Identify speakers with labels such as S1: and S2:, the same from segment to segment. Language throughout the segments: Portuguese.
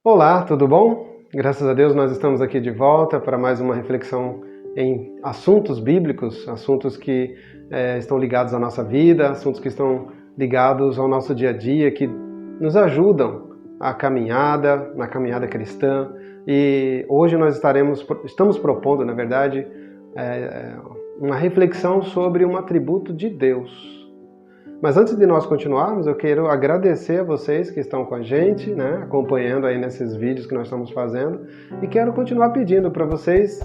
S1: Olá, tudo bom? Graças a Deus nós estamos aqui de volta para mais uma reflexão em assuntos bíblicos, assuntos que estão ligados à nossa vida, assuntos que estão ligados ao nosso dia a dia, que nos ajudam na caminhada cristã. E hoje nós estamos propondo, na verdade, uma reflexão sobre um atributo de Deus. Mas antes de nós continuarmos, eu quero agradecer a vocês que estão com a gente, acompanhando aí nesses vídeos que nós estamos fazendo, e quero continuar pedindo para vocês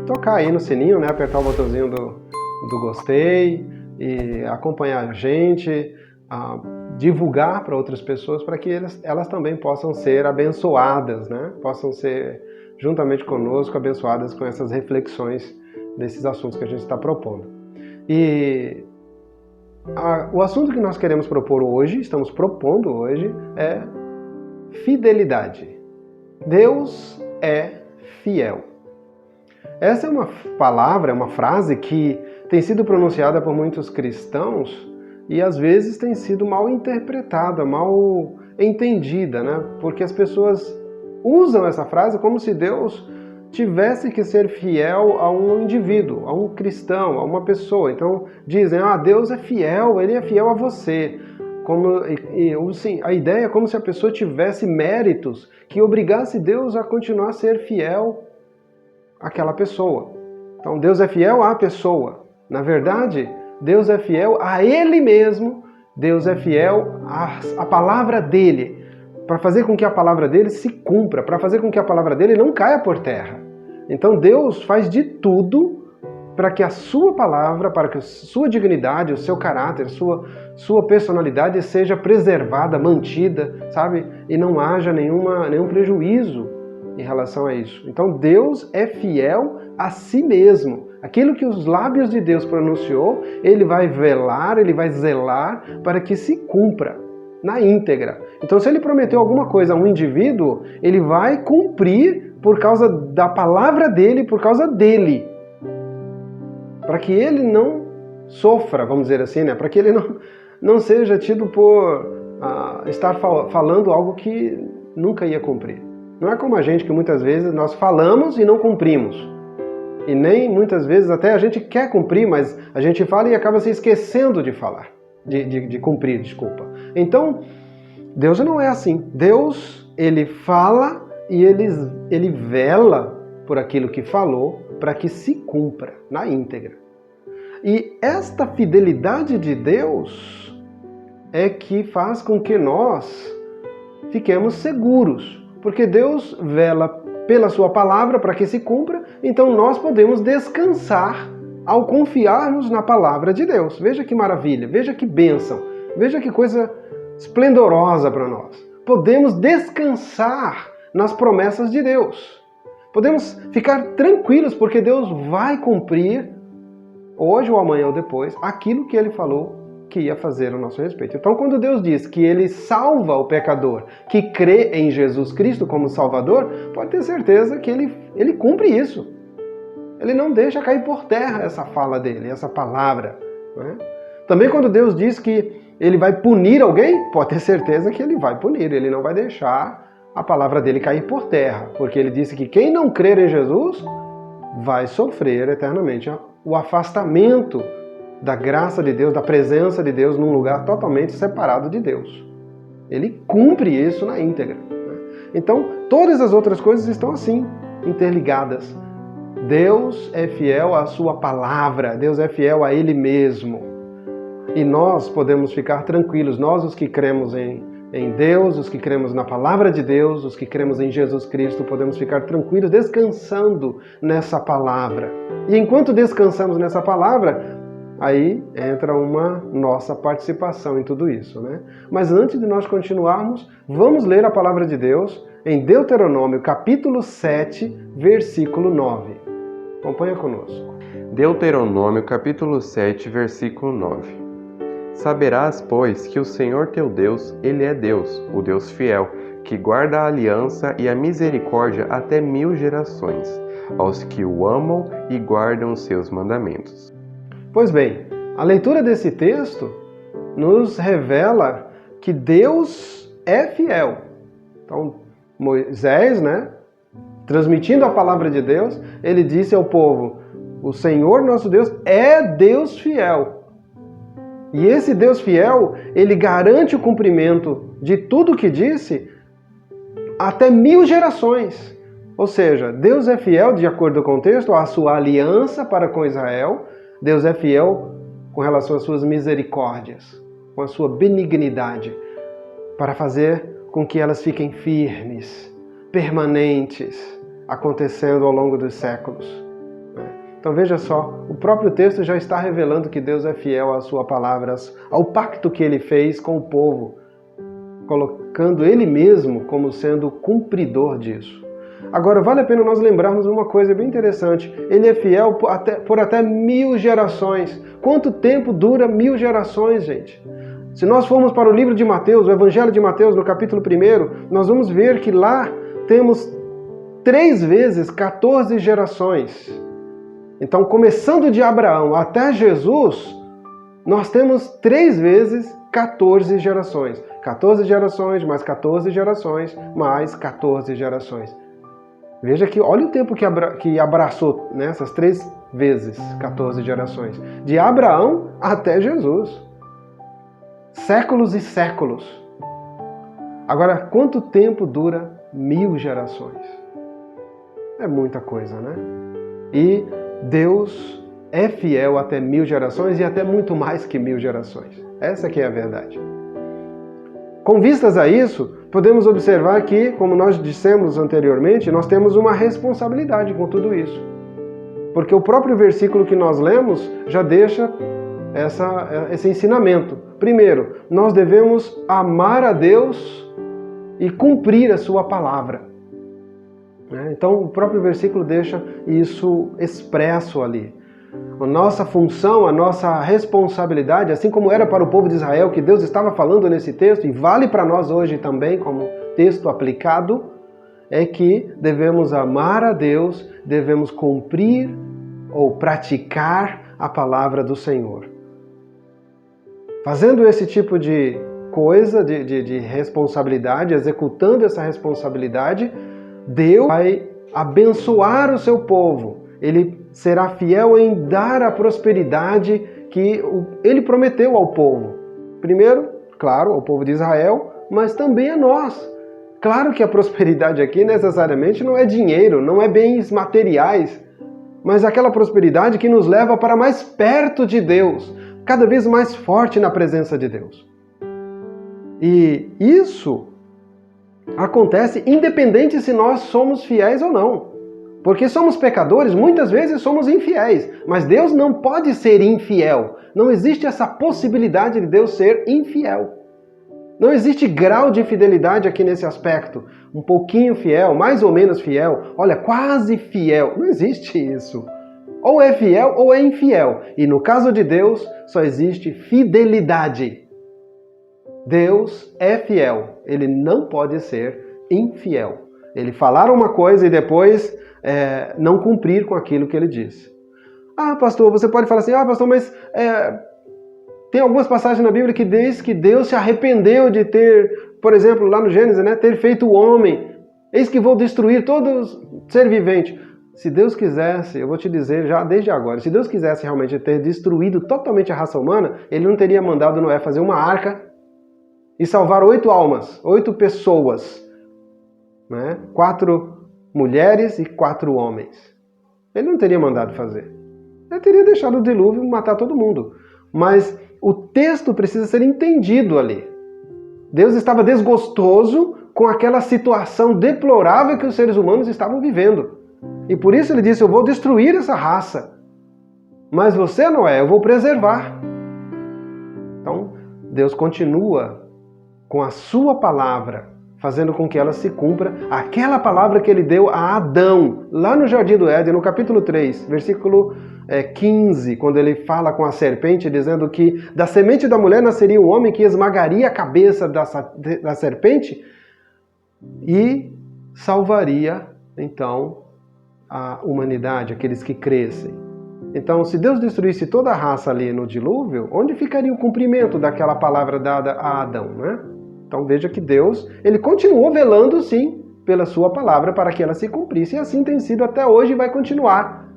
S1: tocar aí no sininho, apertar o botãozinho do gostei e acompanhar a gente, divulgar para outras pessoas para que elas também possam ser abençoadas, possam ser juntamente conosco abençoadas com essas reflexões desses assuntos que a gente está propondo. E o assunto que nós queremos estamos propondo hoje, é fidelidade. Deus é fiel. Essa é uma palavra, uma frase que tem sido pronunciada por muitos cristãos e às vezes tem sido mal interpretada, mal entendida, Porque as pessoas usam essa frase como se Deus tivesse que ser fiel a um indivíduo, a um cristão, a uma pessoa. Então dizem, Deus é fiel, Ele é fiel a você. A ideia é como se a pessoa tivesse méritos que obrigasse Deus a continuar a ser fiel àquela pessoa. Então Deus é fiel à pessoa. Na verdade, Deus é fiel a Ele mesmo, Deus é fiel à palavra dEle, para fazer com que a palavra dele se cumpra, para fazer com que a palavra dele não caia por terra. Então Deus faz de tudo para que a sua palavra, para que a sua dignidade, o seu caráter, sua personalidade seja preservada, mantida, sabe? E não haja nenhum prejuízo em relação a isso. Então Deus é fiel a si mesmo. Aquilo que os lábios de Deus pronunciou, Ele vai velar, Ele vai zelar para que se cumpra na íntegra. Então, se Ele prometeu alguma coisa a um indivíduo, Ele vai cumprir por causa da palavra dEle, por causa dEle. Para que ele não sofra, vamos dizer assim, para que ele não seja tido por estar falando algo que nunca ia cumprir. Não é como a gente que muitas vezes nós falamos e não cumprimos. E nem muitas vezes até a gente quer cumprir, mas a gente fala e acaba se esquecendo de falar. De cumprir, desculpa. Então, Deus não é assim. Deus, Ele fala e Ele vela por aquilo que falou para que se cumpra na íntegra. E esta fidelidade de Deus é que faz com que nós fiquemos seguros, porque Deus vela pela sua palavra para que se cumpra, então nós podemos descansar ao confiarmos na palavra de Deus. Veja que maravilha, veja que bênção, veja que coisa esplendorosa para nós. Podemos descansar nas promessas de Deus. Podemos ficar tranquilos porque Deus vai cumprir, hoje ou amanhã ou depois, aquilo que Ele falou que ia fazer a nosso respeito. Então, quando Deus diz que Ele salva o pecador que crê em Jesus Cristo como Salvador, pode ter certeza que Ele cumpre isso. Ele não deixa cair por terra essa fala dele, essa palavra. Também quando Deus diz que Ele vai punir alguém, pode ter certeza que Ele vai punir. Ele não vai deixar a palavra dele cair por terra, porque Ele disse que quem não crer em Jesus vai sofrer eternamente o afastamento da graça de Deus, da presença de Deus num lugar totalmente separado de Deus. Ele cumpre isso na íntegra. Então, todas as outras coisas estão assim, interligadas. Deus é fiel à sua palavra, Deus é fiel a Ele mesmo. E nós podemos ficar tranquilos, nós os que cremos em Deus, os que cremos na palavra de Deus, os que cremos em Jesus Cristo, podemos ficar tranquilos descansando nessa palavra. E enquanto descansamos nessa palavra, aí entra uma nossa participação em tudo isso, Mas antes de nós continuarmos, vamos ler a palavra de Deus em Deuteronômio capítulo 7, versículo 9. Acompanha conosco.
S2: Deuteronômio capítulo 7, versículo 9. Saberás, pois, que o Senhor teu Deus, Ele é Deus, o Deus fiel, que guarda a aliança e a misericórdia até 1000 gerações, aos que o amam e guardam os seus mandamentos.
S1: Pois bem, a leitura desse texto nos revela que Deus é fiel. Então, Moisés, né, transmitindo a palavra de Deus, ele disse ao povo: o Senhor nosso Deus é Deus fiel. E esse Deus fiel, ele garante o cumprimento de tudo o que disse até 1000 gerações. Ou seja, Deus é fiel, de acordo com o contexto, à sua aliança para com Israel. Deus é fiel com relação às suas misericórdias, com a sua benignidade, para fazer com que elas fiquem firmes, permanentes, acontecendo ao longo dos séculos. Então veja só, o próprio texto já está revelando que Deus é fiel à sua palavra, ao pacto que ele fez com o povo, colocando ele mesmo como sendo cumpridor disso. Agora, vale a pena nós lembrarmos uma coisa bem interessante. Ele é fiel por até 1000 gerações. Quanto tempo dura 1000 gerações, gente? Se nós formos para o livro de Mateus, o Evangelho de Mateus, no capítulo 1, nós vamos ver que lá temos 3 vezes 14 gerações. Então, começando de Abraão até Jesus, nós temos 3 vezes 14 gerações. 14 gerações, mais 14 gerações, mais 14 gerações. Veja que, olha o tempo que abraçou nessas 3 vezes 14 gerações. De Abraão até Jesus. Séculos e séculos. Agora, quanto tempo dura 1000 gerações? É muita coisa, né? E Deus é fiel até 1000 gerações e até muito mais que 1000 gerações. Essa que é a verdade. Com vistas a isso, podemos observar que, como nós dissemos anteriormente, nós temos uma responsabilidade com tudo isso. Porque o próprio versículo que nós lemos já deixa esse ensinamento. Primeiro, nós devemos amar a Deus e cumprir a sua palavra. Então, o próprio versículo deixa isso expresso ali. A nossa função, a nossa responsabilidade, assim como era para o povo de Israel, que Deus estava falando nesse texto, e vale para nós hoje também, como texto aplicado, é que devemos amar a Deus, devemos cumprir ou praticar a palavra do Senhor. Fazendo esse tipo de coisa, de responsabilidade, executando essa responsabilidade, Deus vai abençoar o seu povo. Ele será fiel em dar a prosperidade que ele prometeu ao povo. Primeiro, claro, ao povo de Israel, mas também a nós. Claro que a prosperidade aqui necessariamente não é dinheiro, não é bens materiais, mas aquela prosperidade que nos leva para mais perto de Deus, cada vez mais forte na presença de Deus. E isso acontece independente se nós somos fiéis ou não. Porque somos pecadores, muitas vezes somos infiéis, mas Deus não pode ser infiel. Não existe essa possibilidade de Deus ser infiel. Não existe grau de fidelidade aqui nesse aspecto. Um pouquinho fiel, mais ou menos fiel, olha, quase fiel. Não existe isso. Ou é fiel ou é infiel. E no caso de Deus, só existe fidelidade. Deus é fiel. Ele não pode ser infiel. Ele falar uma coisa e depois não cumprir com aquilo que ele disse. Ah, pastor, você pode falar assim, pastor, mas tem algumas passagens na Bíblia que diz que Deus se arrependeu de ter, por exemplo, lá no Gênesis, né, ter feito o homem. Eis que vou destruir todo ser vivente. Se Deus quisesse, eu vou te dizer já desde agora, se Deus quisesse realmente ter destruído totalmente a raça humana, ele não teria mandado Noé fazer uma arca e salvar 8 almas, 8 pessoas, né? 4 mulheres e 4 homens. Ele não teria mandado fazer. Ele teria deixado o dilúvio matar todo mundo. Mas o texto precisa ser entendido ali. Deus estava desgostoso com aquela situação deplorável que os seres humanos estavam vivendo. E por isso ele disse, eu vou destruir essa raça. Mas você, Noé, eu vou preservar. Então, Deus continua com a sua palavra, fazendo com que ela se cumpra, aquela palavra que ele deu a Adão, lá no Jardim do Éden, no capítulo 3, versículo 15, quando ele fala com a serpente, dizendo que da semente da mulher nasceria um homem que esmagaria a cabeça da serpente e salvaria, então, a humanidade, aqueles que crescem. Então, se Deus destruísse toda a raça ali no dilúvio, onde ficaria o cumprimento daquela palavra dada a Adão, né? Então veja que Deus, ele continuou velando sim pela sua palavra para que ela se cumprisse. E assim tem sido até hoje e vai continuar.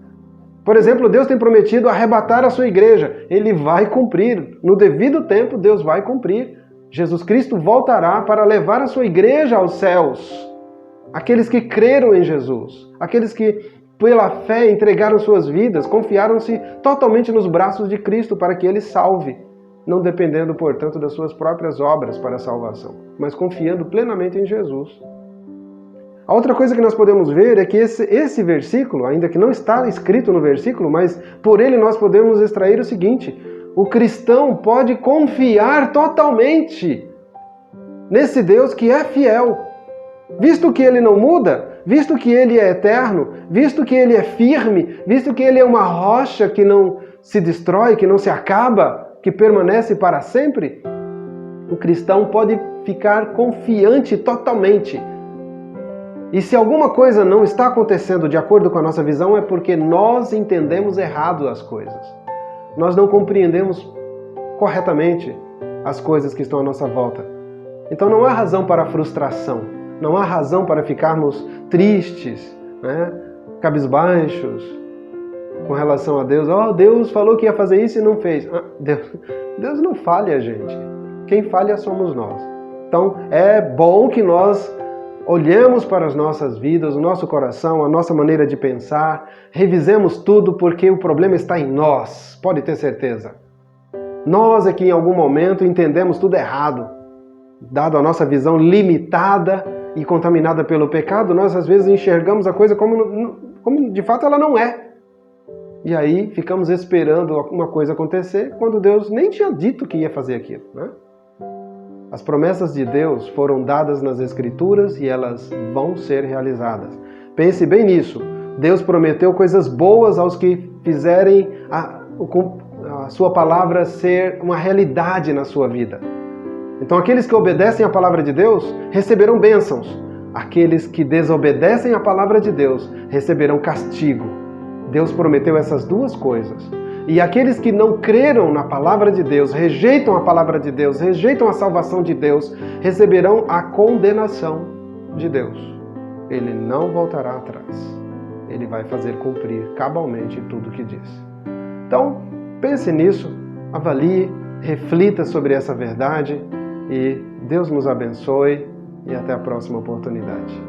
S1: Por exemplo, Deus tem prometido arrebatar a sua igreja. Ele vai cumprir. No devido tempo, Deus vai cumprir. Jesus Cristo voltará para levar a sua igreja aos céus. Aqueles que creram em Jesus, aqueles que pela fé entregaram suas vidas, confiaram-se totalmente nos braços de Cristo para que Ele salve, não dependendo, portanto, das suas próprias obras para a salvação, mas confiando plenamente em Jesus. A outra coisa que nós podemos ver é que esse versículo, ainda que não está escrito no versículo, mas por ele nós podemos extrair o seguinte: o cristão pode confiar totalmente nesse Deus que é fiel. Visto que ele não muda, visto que ele é eterno, visto que ele é firme, visto que ele é uma rocha que não se destrói, que não se acaba, que permanece para sempre, o cristão pode ficar confiante totalmente. E se alguma coisa não está acontecendo de acordo com a nossa visão, é porque nós entendemos errado as coisas. Nós não compreendemos corretamente as coisas que estão à nossa volta. Então não há razão para frustração, não há razão para ficarmos tristes, cabisbaixos com relação a Deus. Oh, Deus falou que ia fazer isso e não fez. Deus não falha, gente. Quem falha somos nós. Então é bom que nós olhemos para as nossas vidas, o nosso coração, a nossa maneira de pensar, revisemos tudo porque o problema está em nós, pode ter certeza. Nós é que em algum momento entendemos tudo errado. Dado a nossa visão limitada e contaminada pelo pecado, nós às vezes enxergamos a coisa como de fato ela não é. E aí ficamos esperando uma coisa acontecer quando Deus nem tinha dito que ia fazer aquilo, né? As promessas de Deus foram dadas nas Escrituras e elas vão ser realizadas. Pense bem nisso. Deus prometeu coisas boas aos que fizerem a sua palavra ser uma realidade na sua vida. Então aqueles que obedecem à palavra de Deus receberão bênçãos. Aqueles que desobedecem à palavra de Deus receberão castigo. Deus prometeu essas duas coisas. E aqueles que não creram na palavra de Deus, rejeitam a palavra de Deus, rejeitam a salvação de Deus, receberão a condenação de Deus. Ele não voltará atrás. Ele vai fazer cumprir cabalmente tudo o que disse. Então, pense nisso, avalie, reflita sobre essa verdade e Deus nos abençoe e até a próxima oportunidade.